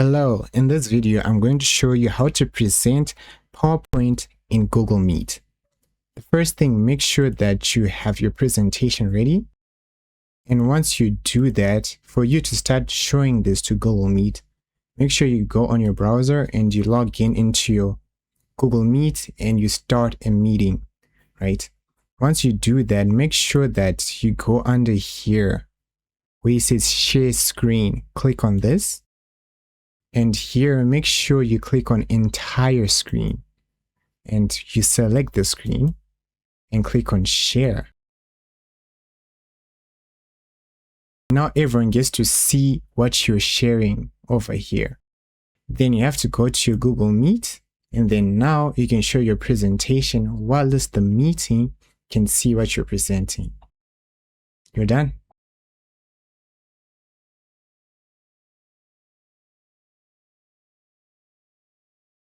Hello, in this video, I'm going to show you how to present PowerPoint in Google Meet. The first thing, make sure that you have your presentation ready. And once you do that, for you to start showing this to Google Meet, make sure you go on your browser and you log in into your Google Meet and you start a meeting, right? Once you do that, make sure that you go under here where it says share screen. Click on this. And here, make sure you click on entire screen and you select the screen and click on share. Now everyone gets to see what you're sharing over here. Then you have to go to your Google Meet, and then now you can show your presentation while the meeting can see what you're presenting. You're done.